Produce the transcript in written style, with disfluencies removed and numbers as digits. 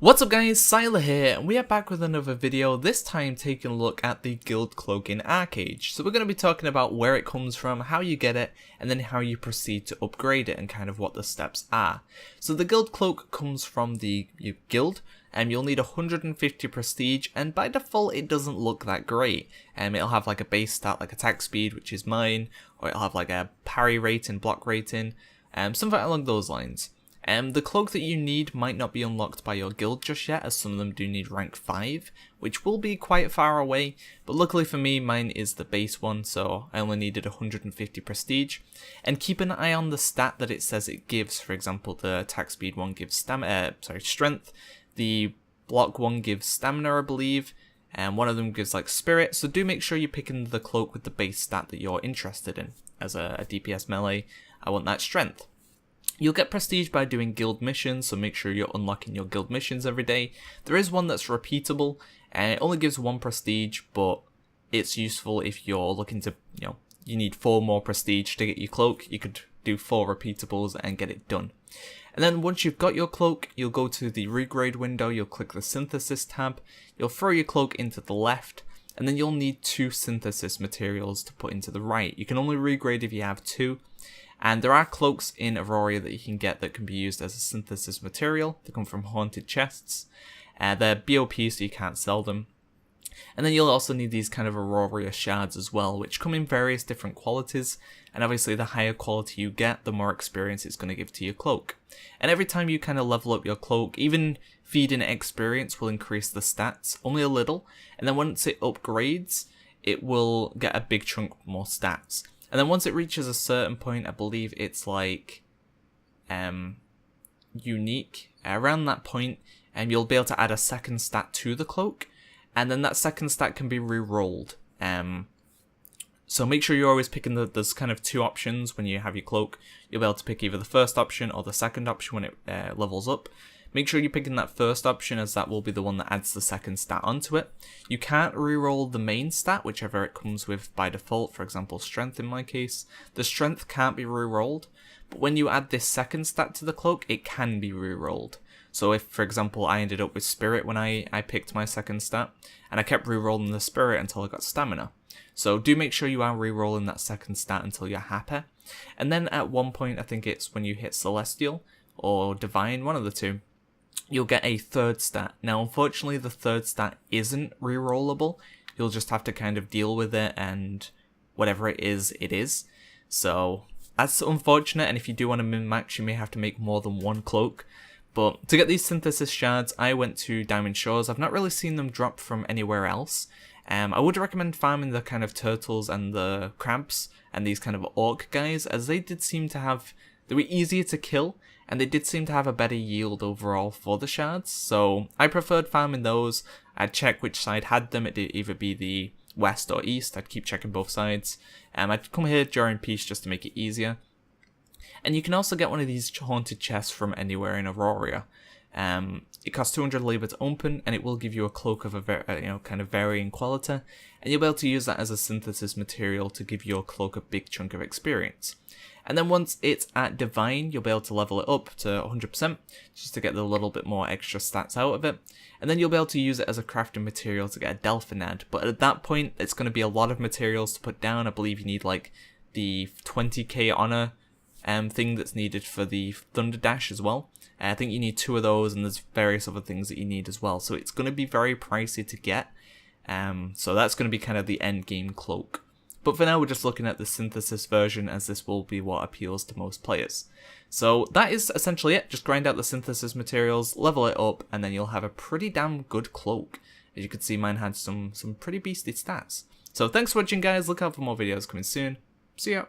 What's up guys, Syiler here, and we are back with another video, this time taking a look at the Guild Cloak in ArcheAge. So we're going to be talking about where it comes from, how you get it, and then how you proceed to upgrade it and kind of what the steps are. So the Guild Cloak comes from the guild, and you'll need 150 prestige, and by default it doesn't look that great. It'll have like a base stat like attack speed, which is mine, or it'll have like a parry rating, block rating, something along those lines. The cloak that you need might not be unlocked by your guild just yet, as some of them do need rank 5, which will be quite far away, but luckily for me mine is the base one, so I only needed 150 prestige. And keep an eye on the stat that it says it gives. For example, the attack speed one gives strength, the block one gives stamina I believe, and one of them gives like spirit, so do make sure you're picking the cloak with the base stat that you're interested in. As a DPS melee, I want that strength. You'll get prestige by doing guild missions, so make sure you're unlocking your guild missions every day. There is one that's repeatable, and it only gives 1 prestige, but it's useful if you're looking to, you need 4 more prestige to get your cloak. You could do 4 repeatables and get it done. And then once you've got your cloak, you'll go to the regrade window, you'll click the Sythensis tab, you'll throw your cloak into the left, and then you'll need 2 Sythensis materials to put into the right. You can only regrade if you have 2. And there are cloaks in Auroria that you can get that can be used as a Sythensis material. They come from haunted chests. They're BOP, so you can't sell them. And then you'll also need these kind of Auroria shards as well, which come in various different qualities. And obviously the higher quality you get, the more experience it's going to give to your cloak. And every time you kind of level up your cloak, even feeding experience will increase the stats, only a little. And then once it upgrades, it will get a big chunk more stats. And then once it reaches a certain point, I believe it's like unique, around that point, and you'll be able to add a second stat to the cloak, and then that second stat can be re-rolled. So make sure you're always picking there's kind of 2 options when you have your cloak. You'll be able to pick either the first option or the second option when it levels up. Make sure you're picking that first option, as that will be the one that adds the second stat onto it. You can't reroll the main stat, whichever it comes with by default, for example strength in my case. The strength can't be rerolled, but when you add this second stat to the cloak, it can be rerolled. So if, for example, I ended up with spirit when I picked my second stat, and I kept rerolling the spirit until I got stamina. So do make sure you are rerolling that second stat until you're happy. And then at one point, I think it's when you hit celestial or divine, one of the 2, you'll get a third stat. Now, unfortunately, the third stat isn't rerollable. You'll just have to kind of deal with it, and whatever it is, it is. So that's unfortunate, and if you do want to min-max, you may have to make more than 1 cloak. But to get these Sythensis shards, I went to Diamond Shores. I've not really seen them drop from anywhere else. I would recommend farming the kind of turtles and the crabs and these kind of orc guys, as they did seem to have, they were easier to kill, and they did seem to have a better yield overall for the shards, so I preferred farming those. I'd check which side had them. It'd either be the west or east. I'd keep checking both sides. I'd come here during peace just to make it easier. And you can also get one of these haunted chests from anywhere in Auroria. It costs 200 labor to open, and it will give you a cloak of a kind of varying quality, and you'll be able to use that as a Sythensis material to give your cloak a big chunk of experience. And then once it's at divine, you'll be able to level it up to 100%, just to get a little bit more extra stats out of it. And then you'll be able to use it as a crafting material to get a Delphinad. But at that point, it's going to be a lot of materials to put down. I believe you need like the 20k honor thing that's needed for the Thunder Dash as well. I think you need 2 of those, and there's various other things that you need as well. So it's going to be very pricey to get. So that's going to be kind of the end game cloak. But for now, we're just looking at the Sythensis version, as this will be what appeals to most players. So that is essentially it. Just grind out the Sythensis materials, level it up, and then you'll have a pretty damn good cloak. As you can see, mine had some pretty beastly stats. So thanks for watching, guys. Look out for more videos coming soon. See ya.